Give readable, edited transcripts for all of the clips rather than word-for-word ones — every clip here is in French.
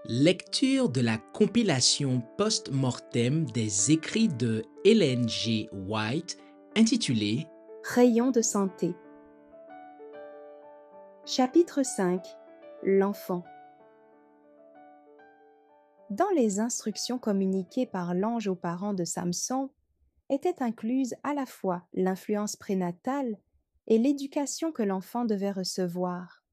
Lecture de la compilation post-mortem des écrits de Ellen G. White intitulée Rayons de santé. Chapitre 5. L'enfant. Dans les instructions communiquées par l'ange aux parents de Samson était incluse à la fois l'influence prénatale et l'éducation que l'enfant devait recevoir.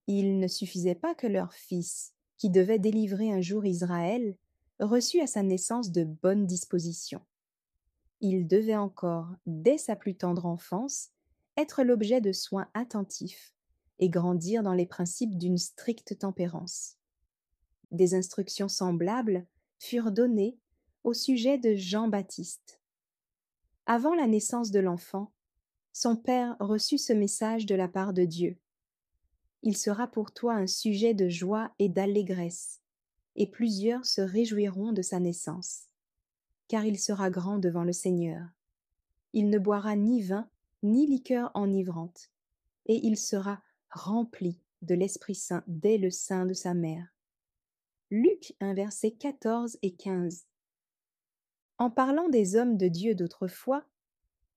Il ne suffisait pas que leur fils, qui devait délivrer un jour Israël, reçût à sa naissance de bonnes dispositions. Il devait encore, dès sa plus tendre enfance, être l'objet de soins attentifs et grandir dans les principes d'une stricte tempérance. Des instructions semblables furent données au sujet de Jean-Baptiste. Avant la naissance de l'enfant, son père reçut ce message de la part de Dieu. Il sera pour toi un sujet de joie et d'allégresse, et plusieurs se réjouiront de sa naissance, car il sera grand devant le Seigneur. Il ne boira ni vin, ni liqueur enivrante, et il sera rempli de l'Esprit Saint dès le sein de sa mère. Luc 1, versets 14 et 15. En parlant des hommes de Dieu d'autrefois,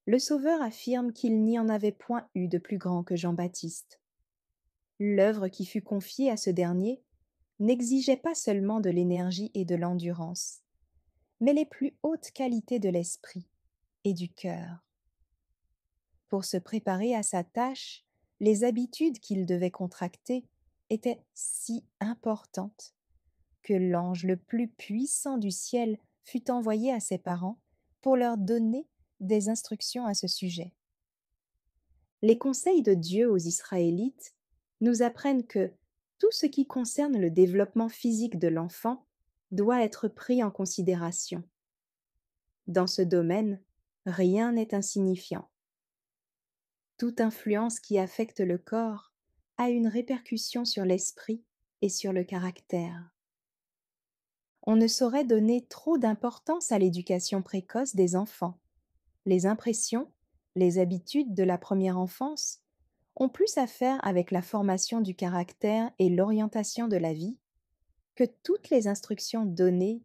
le Sauveur affirme qu'il n'y en avait point eu de plus grand que Jean-Baptiste. L'œuvre qui fut confiée à ce dernier n'exigeait pas seulement de l'énergie et de l'endurance, mais les plus hautes qualités de l'esprit et du cœur. Pour se préparer à sa tâche, les habitudes qu'il devait contracter étaient si importantes que l'ange le plus puissant du ciel fut envoyé à ses parents pour leur donner des instructions à ce sujet. Les conseils de Dieu aux Israélites nous apprennent que tout ce qui concerne le développement physique de l'enfant doit être pris en considération. Dans ce domaine, rien n'est insignifiant. Toute influence qui affecte le corps a une répercussion sur l'esprit et sur le caractère. On ne saurait donner trop d'importance à l'éducation précoce des enfants. Les impressions, les habitudes de la première enfance ont plus à faire avec la formation du caractère et l'orientation de la vie que toutes les instructions données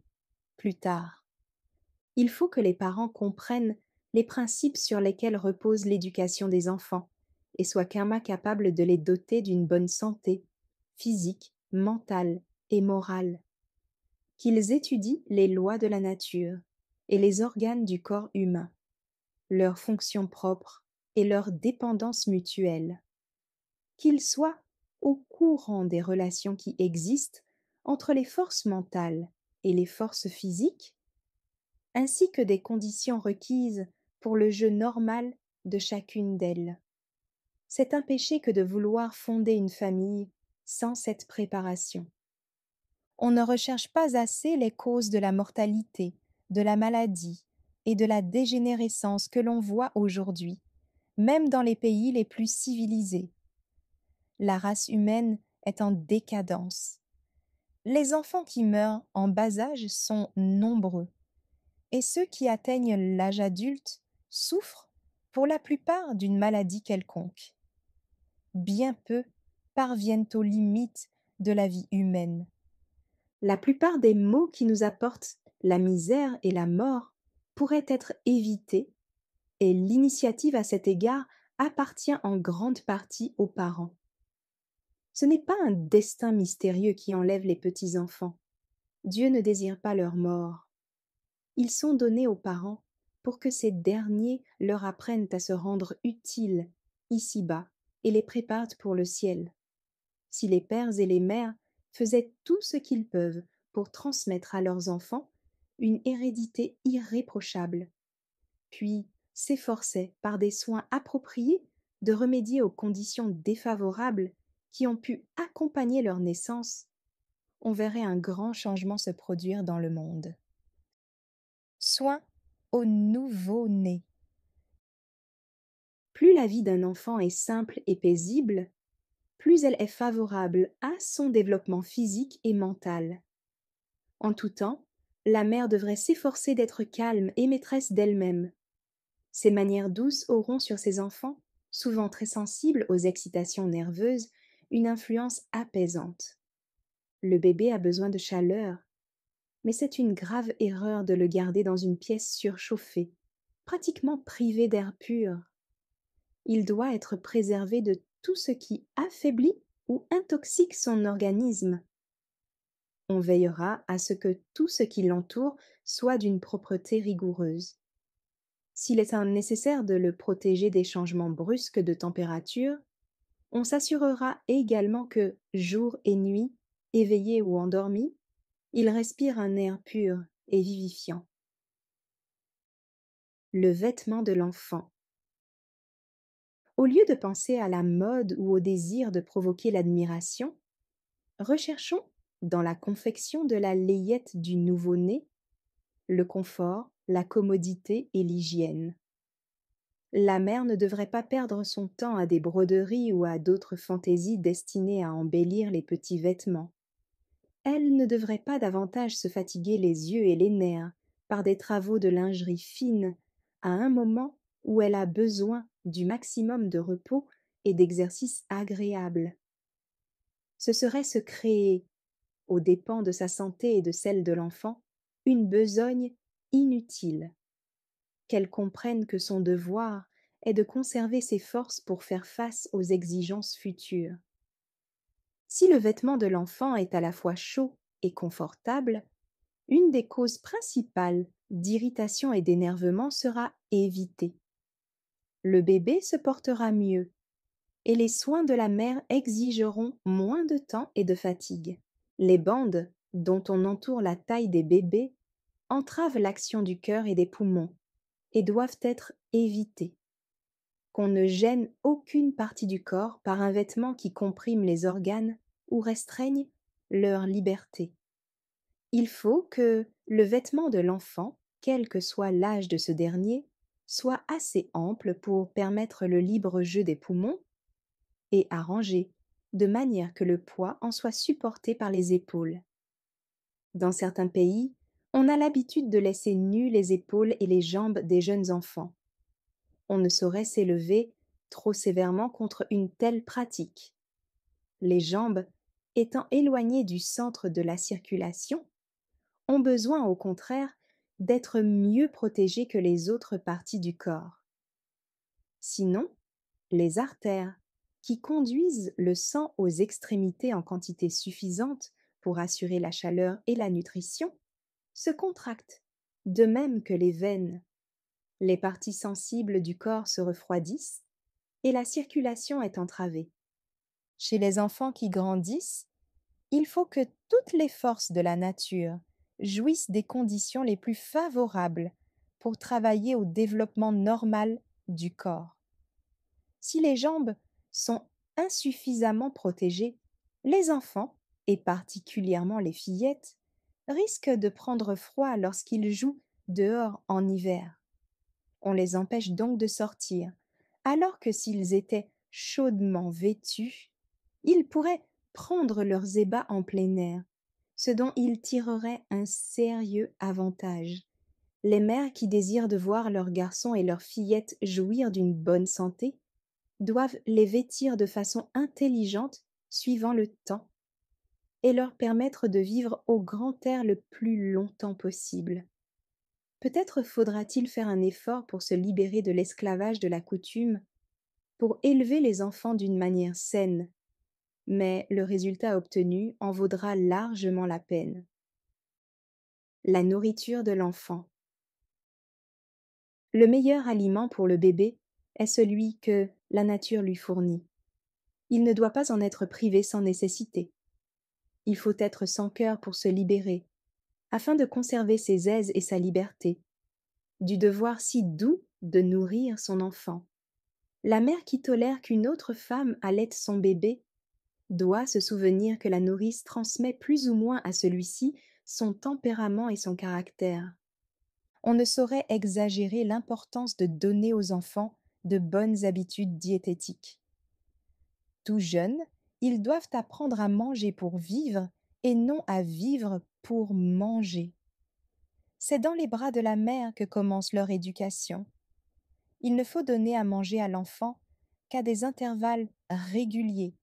plus tard. Il faut que les parents comprennent les principes sur lesquels repose l'éducation des enfants et soient capables de les doter d'une bonne santé, physique, mentale et morale. Qu'ils étudient les lois de la nature et les organes du corps humain, leurs fonctions propres et leurs dépendances mutuelles. Qu'ils soient au courant des relations qui existent entre les forces mentales et les forces physiques, ainsi que des conditions requises pour le jeu normal de chacune d'elles. C'est un péché que de vouloir fonder une famille sans cette préparation. On ne recherche pas assez les causes de la mortalité, de la maladie et de la dégénérescence que l'on voit aujourd'hui, même dans les pays les plus civilisés. La race humaine est en décadence. Les enfants qui meurent en bas âge sont nombreux, et ceux qui atteignent l'âge adulte souffrent pour la plupart d'une maladie quelconque. Bien peu parviennent aux limites de la vie humaine. La plupart des maux qui nous apportent la misère et la mort pourraient être évités, et l'initiative à cet égard appartient en grande partie aux parents. Ce n'est pas un destin mystérieux qui enlève les petits-enfants. Dieu ne désire pas leur mort. Ils sont donnés aux parents pour que ces derniers leur apprennent à se rendre utiles ici-bas et les préparent pour le ciel. Si les pères et les mères faisaient tout ce qu'ils peuvent pour transmettre à leurs enfants une hérédité irréprochable, puis s'efforçaient par des soins appropriés de remédier aux conditions défavorables qui ont pu accompagner leur naissance, on verrait un grand changement se produire dans le monde. Soins au nouveau-né. Plus la vie d'un enfant est simple et paisible, plus elle est favorable à son développement physique et mental. En tout temps, la mère devrait s'efforcer d'être calme et maîtresse d'elle-même. Ses manières douces auront sur ses enfants, souvent très sensibles aux excitations nerveuses, une influence apaisante. Le bébé a besoin de chaleur, mais c'est une grave erreur de le garder dans une pièce surchauffée, pratiquement privé d'air pur. Il doit être préservé de tout ce qui affaiblit ou intoxique son organisme. On veillera à ce que tout ce qui l'entoure soit d'une propreté rigoureuse. S'il est nécessaire de le protéger des changements brusques de température, on s'assurera également que, jour et nuit, éveillé ou endormi, il respire un air pur et vivifiant. Le vêtement de l'enfant. Au lieu de penser à la mode ou au désir de provoquer l'admiration, recherchons, dans la confection de la layette du nouveau-né, le confort, la commodité et l'hygiène. La mère ne devrait pas perdre son temps à des broderies ou à d'autres fantaisies destinées à embellir les petits vêtements. Elle ne devrait pas davantage se fatiguer les yeux et les nerfs par des travaux de lingerie fine à un moment où elle a besoin du maximum de repos et d'exercices agréables. Ce serait se créer, aux dépens de sa santé et de celle de l'enfant, une besogne inutile. Qu'elle comprenne que son devoir est de conserver ses forces pour faire face aux exigences futures. Si le vêtement de l'enfant est à la fois chaud et confortable, une des causes principales d'irritation et d'énervement sera évitée. Le bébé se portera mieux et les soins de la mère exigeront moins de temps et de fatigue. Les bandes dont on entoure la taille des bébés entravent l'action du cœur et des poumons et doivent être évitées. Qu'on ne gêne aucune partie du corps par un vêtement qui comprime les organes ou restreigne leur liberté. Il faut que le vêtement de l'enfant, quel que soit l'âge de ce dernier, soit assez ample pour permettre le libre jeu des poumons et arrangé de manière que le poids en soit supporté par les épaules. Dans certains pays, on a l'habitude de laisser nues les épaules et les jambes des jeunes enfants. On ne saurait s'élever trop sévèrement contre une telle pratique. Les jambes, étant éloignées du centre de la circulation, ont besoin au contraire d'être mieux protégées que les autres parties du corps. Sinon, les artères, qui conduisent le sang aux extrémités en quantité suffisante pour assurer la chaleur et la nutrition, se contractent, de même que les veines. Les parties sensibles du corps se refroidissent et la circulation est entravée. Chez les enfants qui grandissent, il faut que toutes les forces de la nature jouissent des conditions les plus favorables pour travailler au développement normal du corps. Si les jambes sont insuffisamment protégées, les enfants, et particulièrement les fillettes, risquent de prendre froid lorsqu'ils jouent dehors en hiver. On les empêche donc de sortir, alors que s'ils étaient chaudement vêtus, ils pourraient prendre leurs ébats en plein air, ce dont ils tireraient un sérieux avantage. Les mères qui désirent de voir leurs garçons et leurs fillettes jouir d'une bonne santé doivent les vêtir de façon intelligente suivant le temps et leur permettre de vivre au grand air le plus longtemps possible. Peut-être faudra-t-il faire un effort pour se libérer de l'esclavage de la coutume, pour élever les enfants d'une manière saine, mais le résultat obtenu en vaudra largement la peine. La nourriture de l'enfant. Le meilleur aliment pour le bébé est celui que la nature lui fournit. Il ne doit pas en être privé sans nécessité. Il faut être sans cœur pour se libérer, afin de conserver ses aises et sa liberté, du devoir si doux de nourrir son enfant. La mère qui tolère qu'une autre femme allaite son bébé doit se souvenir que la nourrice transmet plus ou moins à celui-ci son tempérament et son caractère. On ne saurait exagérer l'importance de donner aux enfants de bonnes habitudes diététiques. Tout jeunes, ils doivent apprendre à manger pour vivre et non à vivre pour manger. C'est dans les bras de la mère que commence leur éducation. Il ne faut donner à manger à l'enfant qu'à des intervalles réguliers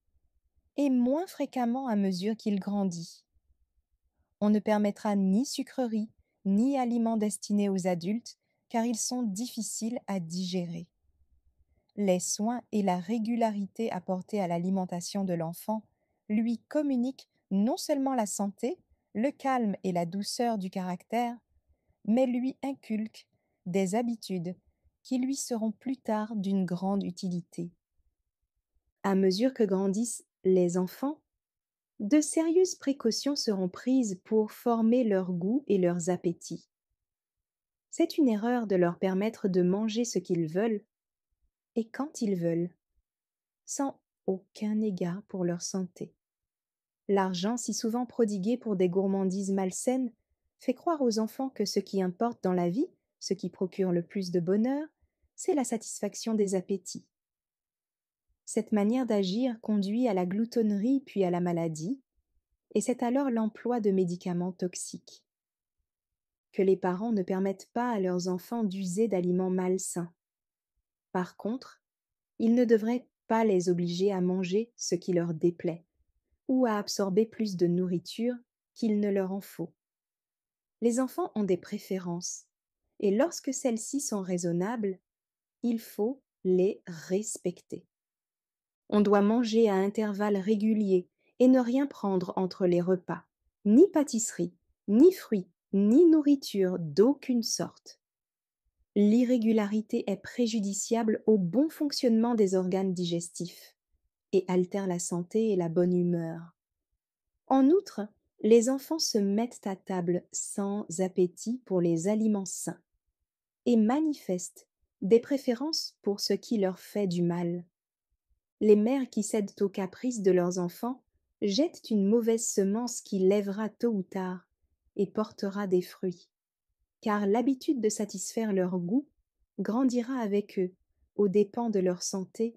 et moins fréquemment à mesure qu'il grandit. On ne permettra ni sucreries, ni aliments destinés aux adultes, car ils sont difficiles à digérer. Les soins et la régularité apportés à l'alimentation de l'enfant lui communiquent non seulement la santé, le calme et la douceur du caractère, mais lui inculquent des habitudes qui lui seront plus tard d'une grande utilité. À mesure que grandissent les enfants, de sérieuses précautions seront prises pour former leur goût et leurs appétits. C'est une erreur de leur permettre de manger ce qu'ils veulent et quand ils veulent, sans aucun égard pour leur santé. L'argent, si souvent prodigué pour des gourmandises malsaines, fait croire aux enfants que ce qui importe dans la vie, ce qui procure le plus de bonheur, c'est la satisfaction des appétits. Cette manière d'agir conduit à la gloutonnerie puis à la maladie, et c'est alors l'emploi de médicaments toxiques. Que les parents ne permettent pas à leurs enfants d'user d'aliments malsains. Par contre, ils ne devraient pas les obliger à manger ce qui leur déplaît, ou à absorber plus de nourriture qu'il ne leur en faut. Les enfants ont des préférences, et lorsque celles-ci sont raisonnables, il faut les respecter. On doit manger à intervalles réguliers et ne rien prendre entre les repas, ni pâtisserie, ni fruits, ni nourriture d'aucune sorte. L'irrégularité est préjudiciable au bon fonctionnement des organes digestifs et altère la santé et la bonne humeur. En outre, les enfants se mettent à table sans appétit pour les aliments sains et manifestent des préférences pour ce qui leur fait du mal. Les mères qui cèdent aux caprices de leurs enfants jettent une mauvaise semence qui lèvera tôt ou tard et portera des fruits, car l'habitude de satisfaire leur goût grandira avec eux aux dépens de leur santé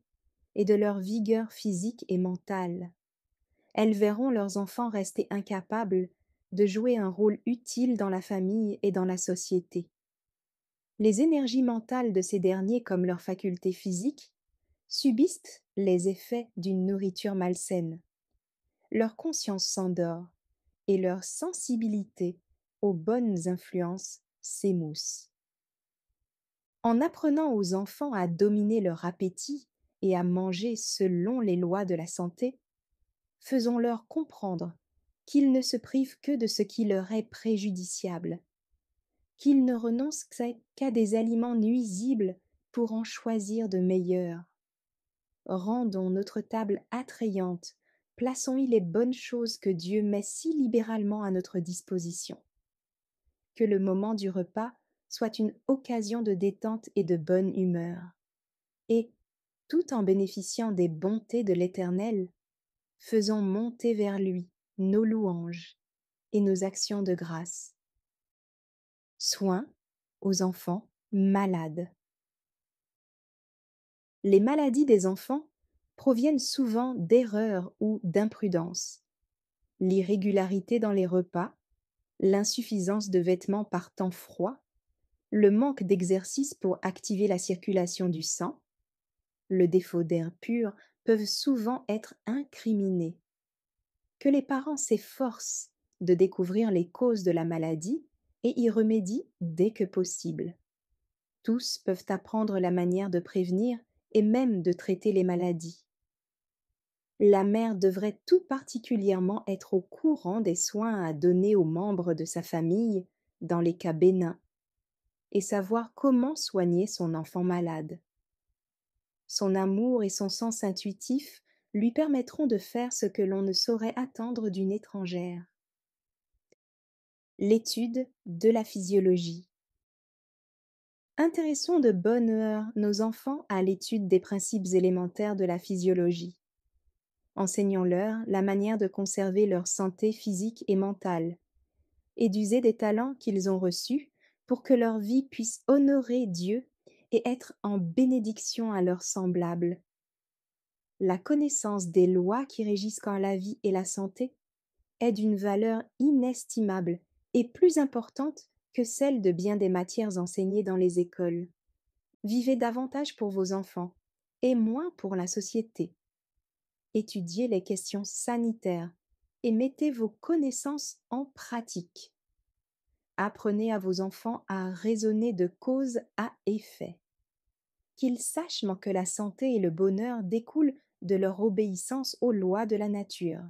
et de leur vigueur physique et mentale. Elles verront leurs enfants rester incapables de jouer un rôle utile dans la famille et dans la société. Les énergies mentales de ces derniers comme leurs facultés physiques subissent les effets d'une nourriture malsaine. Leur conscience s'endort et leur sensibilité aux bonnes influences s'émousse. En apprenant aux enfants à dominer leur appétit et à manger selon les lois de la santé, faisons-leur comprendre qu'ils ne se privent que de ce qui leur est préjudiciable, qu'ils ne renoncent qu'à des aliments nuisibles pour en choisir de meilleurs. Rendons notre table attrayante, plaçons-y les bonnes choses que Dieu met si libéralement à notre disposition. Que le moment du repas soit une occasion de détente et de bonne humeur. Et, tout en bénéficiant des bontés de l'Éternel, faisons monter vers lui nos louanges et nos actions de grâce. Soins aux enfants malades. Les maladies des enfants proviennent souvent d'erreurs ou d'imprudence. L'irrégularité dans les repas, l'insuffisance de vêtements par temps froid, le manque d'exercice pour activer la circulation du sang, le défaut d'air pur peuvent souvent être incriminés. Que les parents s'efforcent de découvrir les causes de la maladie et y remédient dès que possible. Tous peuvent apprendre la manière de prévenir et même de traiter les maladies. La mère devrait tout particulièrement être au courant des soins à donner aux membres de sa famille dans les cas bénins et savoir comment soigner son enfant malade. Son amour et son sens intuitif lui permettront de faire ce que l'on ne saurait attendre d'une étrangère. L'étude de la physiologie. Intéressons de bonne heure nos enfants à l'étude des principes élémentaires de la physiologie. Enseignons-leur la manière de conserver leur santé physique et mentale, et d'user des talents qu'ils ont reçus pour que leur vie puisse honorer Dieu et être en bénédiction à leurs semblables. La connaissance des lois qui régissent la vie et la santé est d'une valeur inestimable et plus importante que celle de bien des matières enseignées dans les écoles. Vivez davantage pour vos enfants et moins pour la société. Étudiez les questions sanitaires et mettez vos connaissances en pratique. Apprenez à vos enfants à raisonner de cause à effet. Qu'ils sachent que la santé et le bonheur découlent de leur obéissance aux lois de la nature.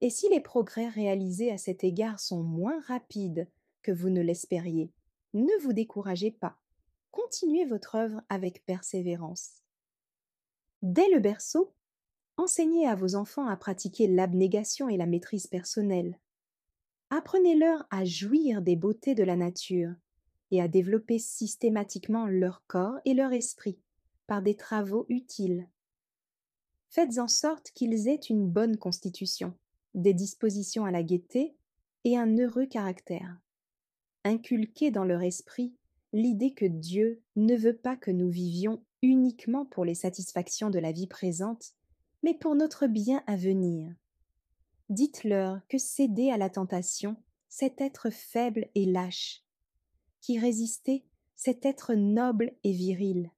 Et si les progrès réalisés à cet égard sont moins rapides que vous ne l'espériez, ne vous découragez pas. Continuez votre œuvre avec persévérance. Dès le berceau, enseignez à vos enfants à pratiquer l'abnégation et la maîtrise personnelle. Apprenez-leur à jouir des beautés de la nature et à développer systématiquement leur corps et leur esprit par des travaux utiles. Faites en sorte qu'ils aient une bonne constitution, des dispositions à la gaieté et un heureux caractère. Inculquez dans leur esprit l'idée que Dieu ne veut pas que nous vivions uniquement pour les satisfactions de la vie présente, mais pour notre bien à venir. Dites-leur que céder à la tentation, c'est être faible et lâche, qu'y résister, c'est être noble et viril.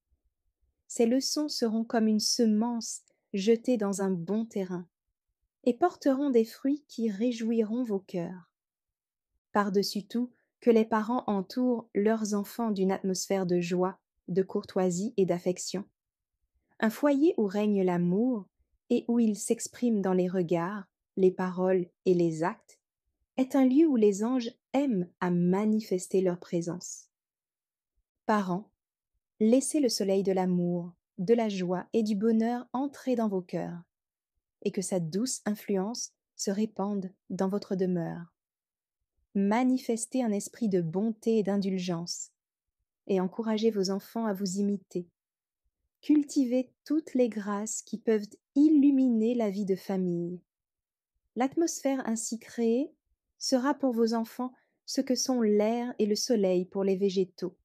Ces leçons seront comme une semence jetée dans un bon terrain et porteront des fruits qui réjouiront vos cœurs. Par-dessus tout, que les parents entourent leurs enfants d'une atmosphère de joie, de courtoisie et d'affection. Un foyer où règne l'amour et où il s'exprime dans les regards, les paroles et les actes, est un lieu où les anges aiment à manifester leur présence. Parents, laissez le soleil de l'amour, de la joie et du bonheur entrer dans vos cœurs, et que sa douce influence se répande dans votre demeure. Manifestez un esprit de bonté et d'indulgence, et encouragez vos enfants à vous imiter. Cultivez toutes les grâces qui peuvent illuminer la vie de famille. L'atmosphère ainsi créée sera pour vos enfants ce que sont l'air et le soleil pour les végétaux,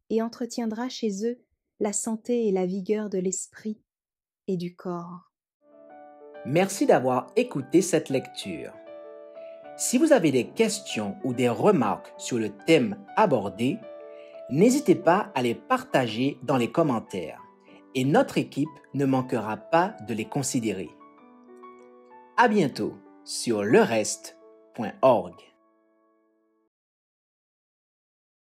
et entretiendra chez eux la santé et la vigueur de l'esprit et du corps. Merci d'avoir écouté cette lecture. Si vous avez des questions ou des remarques sur le thème abordé, n'hésitez pas à les partager dans les commentaires et notre équipe ne manquera pas de les considérer. À bientôt sur lereste.org.